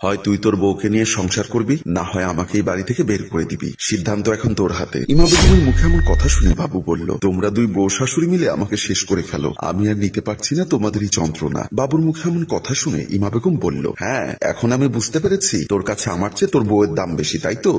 হয় তুই তোর বউকে নিয়ে সংসার করবি, না হয় আমাকে এই বাড়ি থেকে বের করে দিবি। সিদ্ধান্ত এখন তোর হাতে। ইমা বেগমের মুখে এমন কথা শুনে বাবু বলল, তোমরা দুই বউ শাশুড়ি মিলে আমাকে শেষ করে ফেলো, আমি আর নিতে পারছি না তোমাদের এই যন্ত্রণা। বাবুর মুখে এমন কথা শুনে ইমা বেগম বলল, হ্যাঁ এখন আমি বুঝতে পেরেছি তোর কাছে আমার চেয়ে তোর বউয়ের দাম বেশি, তাই তো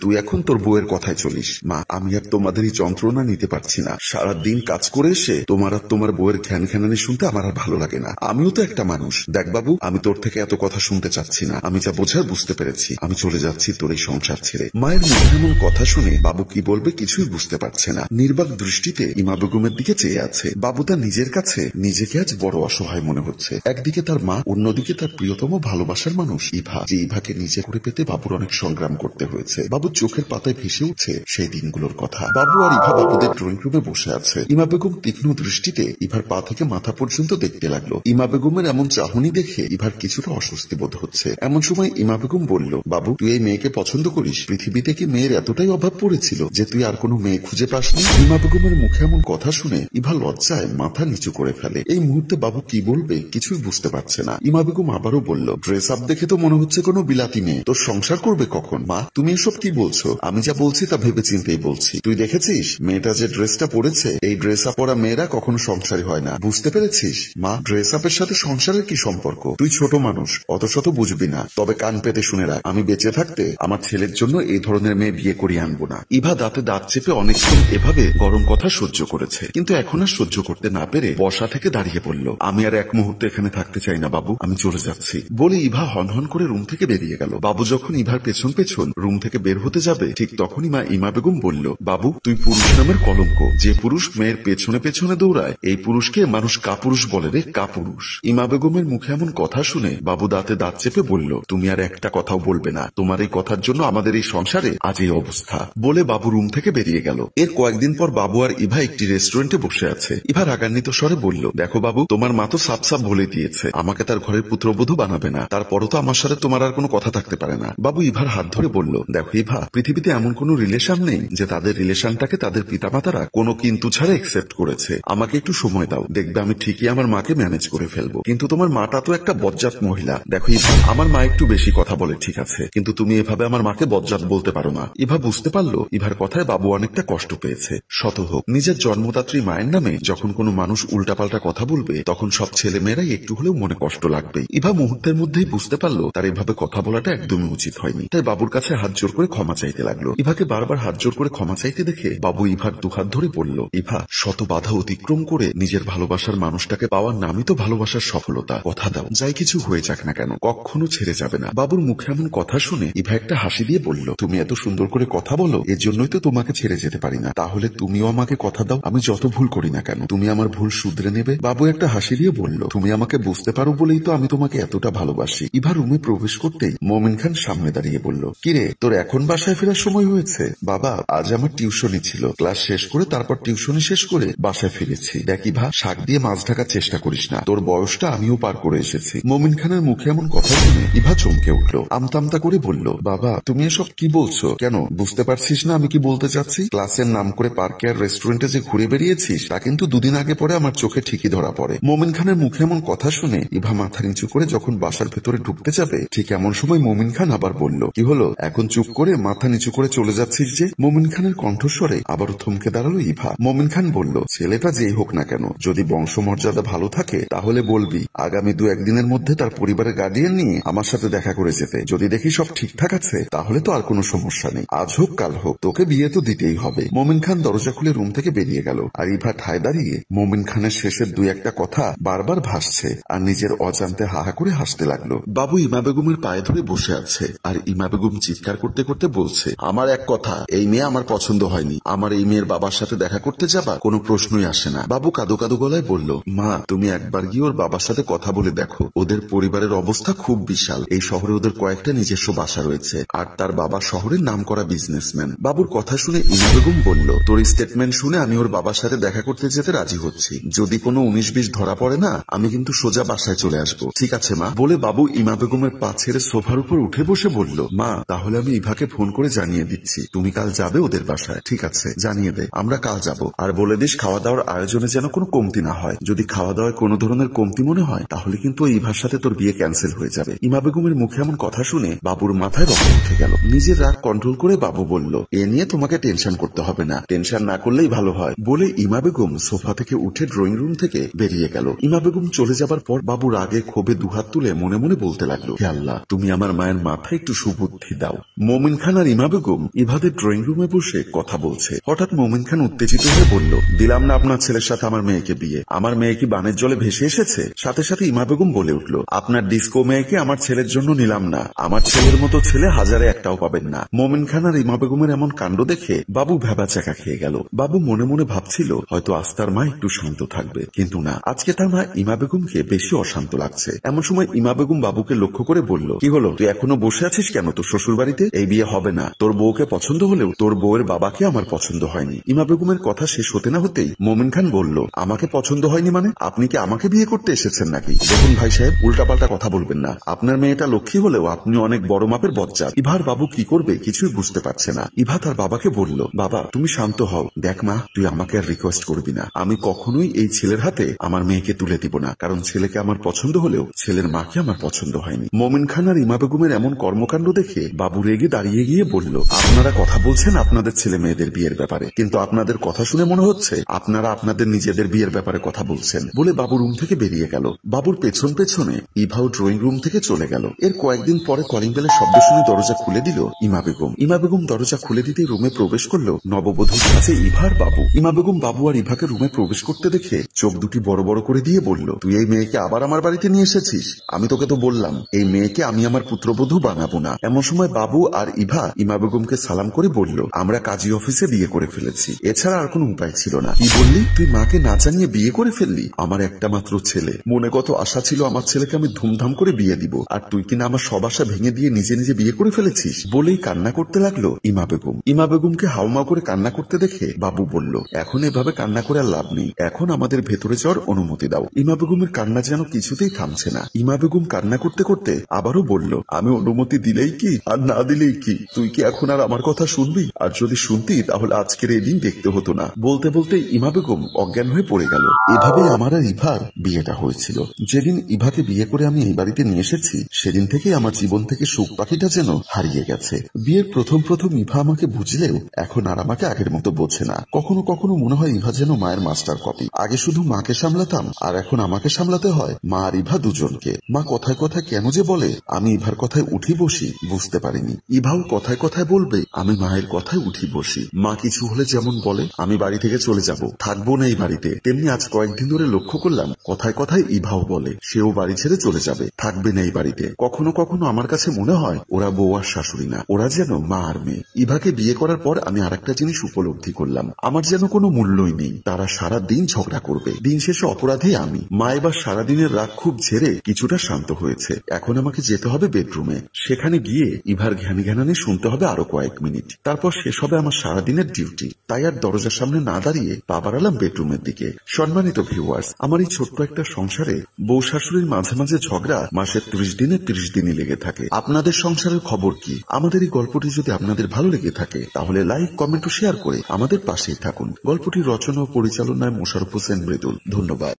তুই এখন তোর বউয়ের কথায় চলিস। মা, আমি আর তোমাদের এই যন্ত্রণা নিতে পারছি না। সারাদিন কাজ করে এসে তোমার আর তোমার বউয়ের ঘ্যান ঘ্যানানি শুনতে আমার আর ভালো লাগে না। আমিও তো একটা মানুষ। দেখ বাবু, আমি তোর থেকে এত কথা শুনতে চাচ্ছি না। আমি যা বোঝার বুঝতে পেরেছি। আমি চলে যাচ্ছি তোর এই সংসার ছেড়ে। মায়ের মুখে এমন কথা শুনে বাবু কি বলবে কিছুই বুঝতে পারছে না। নির্বাক দৃষ্টিতে ইমা বেগমের দিকে চেয়ে আছে। বাবু তার নিজের কাছে নিজেকে আজ বড় অসহায় মনে হচ্ছে। একদিকে তার মা, অন্যদিকে তার প্রিয়তম ভালোবাসার মানুষ ইভা, যে ইভাকে নিজে করে পেতে বাবুর অনেক সংগ্রাম করতে হয়েছে। বাবুর চোখের পাতায় ভেসে উঠছে সেই দিনগুলোর কথা। বাবু আর ইভা বাবুদের ড্রয়িং রুমে বসে আছে। ইমা বেগম তীক্ষ্ণ দৃষ্টিতে ইভার পা থেকে মাথা পর্যন্ত দেখতে লাগলো। ইমা বেগমের এমন চাহনি দেখে ইভার কিছুটা অস্বস্তি বোধ হচ্ছে। এমন সময় ইমা বেগম বলল, বাবু তুই এই মেয়েকে পছন্দ করিস? পৃথিবীতে কি মেয়ের এতটাই অভাব পড়েছিল যে তুই আর কোনো মেয়ে খুঁজে পাসনি? ইমা বেগমের মুখে এমন কথা শুনে ইভা লজ্জায় মাথা নিচু করে ফেলে। এই মুহূর্তে বাবু কি বলবে কিছুই বুঝতে পারছে না। ইমা বেগম আবারও বলল, ড্রেস আপ দেখে তো মনে হচ্ছে কোনো বিলাতি মেয়ে। তোর সংসার করবে কখন? মা, তুমি এসব কি বলছো? আমি যা বলছি তা ভেবে চিন্তেই বলছি। তুই দেখেছিস মেয়েটা যে ড্রেসটা পরেছে? এই ড্রেস আপ পরা মেয়েরা কখনো সংসারী হয় না, বুঝতে পেরেছিস? মা, ড্রেস আপের সাথে সংসারের কি সম্পর্ক? তুই ছোট মানুষ, অত শত বুঝবি না। তবে কান পেতে শুনে রাখ, আমি বেঁচে থাকতে আমার ছেলের জন্য এই ধরনের মেয়ে বিয়ে করিয়ে আনবো না। ইভা দাঁতে দাঁত চেপে অনেকক্ষণ এভাবে গরম কথা সহ্য করেছে, কিন্তু এখন আর সহ্য করতে না পেরে বসা থেকে দাঁড়িয়ে পড়ল। আমি আর এক মুহূর্তে এখানে থাকতে চাই না বাবু, আমি চলে যাচ্ছি বলে ইভা হনহন করে রুম থেকে বেরিয়ে গেল। বাবু যখন ইভার পেছন পেছন রুম থেকে বের হতে যাবে, ঠিক তখনই মা ইমা বেগম বলল, বাবু তুই পুরুষ নামের কলঙ্ক। যে পুরুষ মেয়ের পেছনে পেছনে দৌড়ায়, এই পুরুষকে মানুষ কাপুরুষ বলে রে, কাপুরুষ। ইমা বেগমের মুখে এমন কথা শুনে বাবু দাঁতে দাঁত চেপে বলল, তুমি আর একটা কথাও বলবে না। তোমার এই কথার জন্য আমাদের এই সংসারে আজ এই অবস্থা। বলে বাবু রুম থেকে বেরিয়ে গেল। এর কয়েকদিন পর বাবু আর ইভা একটি রেস্টুরেন্টে বসে আছে। ইভা রাগান্বিত স্বরে বলল, দেখো বাবু, তোমার মা তো সাফ সাফ বলে দিয়েছে আমাকে তার ঘরের পুত্রবধূ বানাবে না। তারপরও তো আমার সাথে তোমার আর কোনো কথা থাকতে পারে না। বাবু ইভার হাত ধরে বলল, দেখো ইভা, পৃথিবীতে এমন কোন রিলেশন নেই যে তাদের রিলেশনটাকে তাদের পিতামাতারা কোনো কিন্তু ছাড়া একসেপ্ট করেছে। আমাকে একটু সময় দাও, দেখবে আমি ঠিকই আমার মাকে ম্যানেজ করে ফেলবো। কিন্তু তোমার মাটা তো একটা বজ্জাত মহিলা। দেখো ইভা, আমার মা একটু বেশি কথা বলে ঠিক আছে, কিন্তু তুমি এভাবে আমার মাকে বজ্জাত বলতে পারো না। ইভা বুঝতে পারলো ইভার কথায় বাবু অনেকটা কষ্ট পেয়েছে। শত হোক, নিজের জন্মদাত্রী মায়ের নামে যখন কোনো মানুষ উল্টাপাল্টা কথা বলবে, তখন সব ছেলে মেয়েরাই একটু হলেও মনে কষ্ট লাগবে। ইভা মুহূর্তের মধ্যেই বুঝতে পারলো তার এভাবে কথা বলাটা একদমই উচিত হয়নি। তাই বাবুর কাছে হাত জোর করে ক্ষমা চাইতে লাগলো। ইভাকে বারবার হাত জোর করে ক্ষমা চাইতে দেখে বাবু ইভার দুহাত ধরে বলল, ইভা, শত বাধা অতিক্রম করে নিজের ভালোবাসার মানুষটাকে পাওয়ার নামই তো ভালোবাসার সফলতা। কথা দাও, যাই কিছু হয়ে যাক না কেন কখনো ছেড়ে যাবে না। বাবুর মুখে এমন কথা শুনে ইভা একটা হাসি দিয়ে বলল, তুমি এত সুন্দর করে কথা বলো, এর জন্যই তো তোমাকে ছেড়ে যেতে পারি না। তাহলে তুমিও আমাকে কথা দাও, আমি যত ভুল করি না কেন তুমি আমার ভুল শুধরে নেবে। বাবু একটা হাসি দিয়ে বলল, তুমি আমাকে বুঝতে পারো বলেই তো আমি তোমাকে এতটা ভালোবাসি। ইভা রুমে প্রবেশ করতেই মমিন খান সামনে দাঁড়িয়ে বলল, কিরে, তোর এখন বাসায় ফেরার সময় হয়েছে? বাবা, আজ আমার টিউশনি ছিল, ক্লাস শেষ করে তারপর টিউশনি শেষ করে বাসায় ফিরেছি। দেখ ইভা, শাক দিয়ে মাছ ঢাকার চেষ্টা করিস না, তোর বয়সটা আমিও পার করে এসেছি। মমিন খানের মুখে এমন কথা শুনে ইভা চমকে উঠল। আমতামতা করে বলল, বাবা তুমি এসব কি বলছো? কেন বুঝতে পারছিস না আমি কি বলতে চাচ্ছি? ক্লাসের নাম করে পার্কে আর রেস্টুরেন্টে যে ঘুরে বেরিয়েছিস, তা কিন্তু দুদিন আগে পরে আমার চোখে ঠিকই ধরা পড়ে। মমিন খানের মুখে এমন কথা শুনে ইভা মাথা নিচু করে যখন বাসার ভেতরে ঢুকতে যাবে, ঠিক এমন সময় মমিন খান আবার বলল, কি হলো, এখন চুপ করে মাথা নিচু করে চলে যাচ্ছিস যে? মমিন খানের কণ্ঠস্বরে আবারও থমকে দাঁড়ালো ইভা। মমিন খান বলল, ছেলেটা যেই হোক না কেন, যদি বংশমর্যাদা ভালো থাকে তাহলে বলবি আগামী 2-1 দিনের মধ্যে তার পরিবারের গার্ডিয়ান নিয়ে আমার সাথে দেখা করে যেতে। যদি দেখি সব ঠিকঠাক আছে তাহলে তো আর কোনো সমস্যা নেই। আজ হোক কাল হোক তোকে বিয়ে তো দিতেই হবে। মমিন খান দরজা খুলে রুম থেকে বেরিয়ে গেল। আর ইভা ঠায় দাঁড়িয়ে মমিন খানের শেষের 2-1টা কথা বারবার ভাসছে আর নিজের অজান্তে হাহা করে হাসতে লাগলো। বাবু ইমা বেগমের পায়ে ধরে বসে আছে আর ইমা বেগম চিৎকার করতে করতে বলছে, আমার এক কথা, এই মেয়ে আমার পছন্দ হয়নি। আমার এই মেয়ের বাবার সাথে দেখা করতে যাবা কোনো প্রশ্নই আসে না। বাবু কাঁদো কাঁদো গলায় বলল, মা তুমি একবার গিয়ে ওর বাবার সাথে কথা বলে দেখো। ওদের পরিবারের অবস্থা খুব বিশাল। এই শহরে ওদের কয়েকটা নিজস্ব বাসা রয়েছে আর তার বাবা শহরের নামকরা বিজনেসম্যান। বাবুর কথা শুনে ইমা বেগম বলল, তোর স্টেটমেন্ট শুনে আমি ওর বাবার সাথে দেখা করতে যেতে রাজি হচ্ছি। যদি কোনো 19-20 ধরা পড়ে না, আমি কিন্তু সোজা বাসায় চলে আসবো। ঠিক আছে মা? বলে বাবু ইমা বেগমের পা ছেড়ে সোফার উপর উঠে বসে বলল, মা তাহলে আমি ইভাকে ফোন করে জানিয়ে দিচ্ছি তুমি কাল যাবে ওদের বাসায়। ঠিক আছে, জানিয়ে দে, আমরা কাল যাব। আর বলে দিস খাওয়া দাওয়ার আয়োজনে যেন কোনো কমতি না হয়। যদি খাওয়া দাওয়ায় কোনো ধরনের কমতি মনে হয় তাহলে কিন্তু ওই ইভার সাথে তোর বিয়ে ক্যান্সেল হয়ে যাবে। ইমা বেগমের মুখে এমন কথা শুনে বাবুর মাথায় রক্ত উঠে গেল। নিজের রাগ কন্ট্রোল করে বাবু বলল, এ নিয়ে তোমাকে টেনশন করতে হবে না, টেনশন না করলেই ভালো হয়। বলে ইমা বেগম সোফা থেকে উঠে ড্রয়িং রুম থেকে বেরিয়ে গেল। ইমা বেগম চলে যাবার পর বাবু রাগে ক্ষোভে দুহাত তুলে মনে মনে বলতে লাগলো, হে আল্লাহ, তুমি আমার মায়ের মাথায় একটু সুবুদ্ধি দাও। মোমিন খান আর ইমা বেগম ইভাদের ড্রয়িং রুমে বসে কথা বলছে। হঠাৎ মোমিন খান উত্তেজিত হয়ে বলল, দিলাম না আপনার ছেলের সাথে আমার মেয়েকে বিয়ে, আমার মেয়ে কি বানের জলে ভেসে এসেছে? সাথে সাথে ইমা বেগম বলে উঠল, আপনার ডিস্কো মেয়েকে আমার ছেলের জন্য নিলাম না, আমার ছেলের মতো ছেলে হাজারে একটাও পাবেন না। মোমিন খান আর ইমা বেগমের এমন কাণ্ড দেখে বাবু ভেবা চাকা খেয়ে গেল। বাবু মনে মনে ভাবছিল হয়তো আস্তার মা একটু শান্ত থাকবে, কিন্তু না, আজকে তার মা ইমা বেগমকে বেশি অশান্ত লাগছে। এমন সময় ইমা বেগম বাবুকে লক্ষ্য করে বলল, কি হলো, তুই এখনো বসে আছিস কেন তোর শ্বশুর বাড়িতে? এই বিয়ে হবে না, তোর বউকে পছন্দ হলেও তোর বউয়ের বাবাকে আমার পছন্দ হয়নি। ইমা বেগমের কথা শেষ হতে না হতেই মোমিন খান বলল, আমাকে পছন্দ হয়নি মানে? আপনি কি আমাকে বিয়ে করতে এসেছেন নাকি? দেখুন ভাই সাহেব, উল্টাপাল্টা কথা বলবেন না। আপনার মেয়েটা লক্ষ্মী হলেও আপনি অনেক বড় মাপের বজ্জাত। ইভার বাবু কি করবে কিছুই বুঝতে পারছে না। ইভা তার বাবাকে বলল, বাবা তুমি শান্ত হও, দেখ মা, তুই আমাকে আর রিকোয়েস্ট করবি না, আমি কখনোই এই ছেলের হাতে আমার মেয়েকে তুলে দিব না, কারণ ছেলেকে আমার পছন্দ হলেও ছেলের মাকে আমার পছন্দ হয়নি। মোমিন খান আর ইমা বেগমের এমন কর্মকাণ্ড দেখে বাবু রেগে দাঁড়িয়ে গিয়ে বলল, আপনারা কথা বলছেন আপনাদের ছেলে মেয়েদের বিয়ের ব্যাপারে, কিন্তু আপনাদের কথা শুনে মনে হচ্ছে আপনারা আপনাদের নিজেদের বিয়ের ব্যাপারে কথা বলছেন। বলে বাবু রুম থেকে বেরিয়ে গেল। বাবুর পেছন পেছনে ইভাও ড্রয়িং রুম থেকে চলে গেল। এর কয়েকদিন পরে কলিং বেলের শব্দ শুনে দরজা খুলে দিল ইমা বেগম। ইমা বেগম দরজা খুলে দিতে রুমে প্রবেশ করলো নববধূর কাছে ইভার বাবু। ইমা বেগম বাবু আর ইভাকে রুমে প্রবেশ করতে দেখে চোখ দুটি বড় বড় করে দিয়ে বলল, তুই এই মেয়েকে আবার আমার বাড়িতে নিয়ে এসেছিস? আমি তোকে তো বললাম এই মেয়েকে আমি আমার পুত্রবধূ বানাবো না। এমন সময় বাবু আর ইভা ইমা বেগমকে সালাম করে বলল, আমরা কাজী অফিসে বিয়ে করে ফেলেছি, এছাড়া আর কোনো উপায় ছিল না। কি বললি? তুই মাকে না জানিয়ে বিয়ে করে ফেললি? আমার একটা মাত্র ছেলে, মনে কত আশা ছিল আমার ছেলেকে আমি ধুমধাম করে বিয়ে দিব, আর তুই কিনা আমার সব আশা ভেঙে দিয়ে নিজে নিজে বিয়ে করে ফেলেছিস। বলেই কান্না করতে লাগলো ইমা বেগম। ইমা বেগমকে হাউমাউ করে কান্না করতে দেখে বাবু বলল, এখন এভাবে কান্না করে আর লাভ নেই, এখন আমাদের ভেতরে যাওয়ার অনুমতি দাও। ইমা বেগমের কান্না যেন কিছুতেই থামছে না। ইমা বেগম কান্না করতে করতে আবারও বলল, আমি অনুমতি দিলেই কি আর না দিলেই কি? তুই কি এখন আর আমার কথা শুনবি? আর যদি শুনতি তাহলে আজকের এই দিন দেখতে হতো না। বলতে বলতে ইমা বেগম অজ্ঞান হয়ে পড়ে গেল। এভাবেই আমার আর ইভার বিয়েটা হয়েছিল। যেদিন ইভাকে বিয়ে করে আমি এই বাড়িতে নিয়ে এসেছি সেদিন থেকেই আমার জীবন থেকে সুখ পাখিটা যেন হারিয়ে গেছে। বিয়ের প্রথম প্রথম ইভা আমাকে বুঝলেও এখন আর আমাকে আগের মতো বোঝে না। কখনো কখনো মনে হয় ইভা যেন মায়ের মাস্টার কপি। আগে শুধু মাকে সামলাতাম, আর এখন আমাকে সামলাতে হয় মা আর ইভা দুজনকে। মা কথায় কথায় কেন যে বলে আমি ইভার কথায় উঠি বসি বুঝতে পারিনি। ইভাও কথায় কথায় বলবে আমি মায়ের কথায় উঠি বসি। মা কিছু হলে যেমন বলে আমি বাড়ি থেকে চলে যাব, থাকবো না এই বাড়িতে, তেমনি আজ কয়েকদিন ধরে লক্ষ্য করলাম কথায় কথায় ইভাও বলে সেও বাড়ি ছেড়ে চলে যাবে, থাকবে না এই বাড়িতে। কখনো কখনো আমার কাছে মনে হয় ওরা বউ আর শাশুড়ি না, ওরা যেন মা আর মেয়ে। ইভাকে বিয়ে করার পর আমি আরেকটা জিনিস উপলব্ধি করলাম, আমার যেন কোনো মূল্যই নেই। তারা সারা দিন ঝগড়া করবে, দিন শেষে অপরাধী আমি। মা এবার সারাদিনের রাগ খুব ঝেড়ে কিছুটা শান্ত হয়েছে। এখন আমাকে যেতে হবে বেডরুমে, সেখানে গিয়ে ইভার ঘ্যান ঘ্যানানি শুনতে হবে আরো কয়েক মিনিট, তারপর শেষ হবে আমার সারাদিনের ডিউটি। তাই আর দরজার সামনে না দাঁড়িয়ে পা বাড়ালাম বেডরুমের দিকে। সম্মানিত ভিউয়ার্স, আমার এই ছোট্ট একটা সংসারে বউ শাশুড়ির মাঝে মাঝে ঝগড়া মাসের 30 দিনে 30 দিনই লেগে থাকে। আপনাদের সংসারের খবর কি? আমাদের এই গল্পটি যদি আপনাদের ভালো লেগে থাকে তাহলে লাইক, কমেন্ট ও শেয়ার করে আমাদের পাশেই থাকুন। গল্পটি রচনা ও পরিচালনায় মোশাররফ হোসেন মৃদুল। ধন্যবাদ।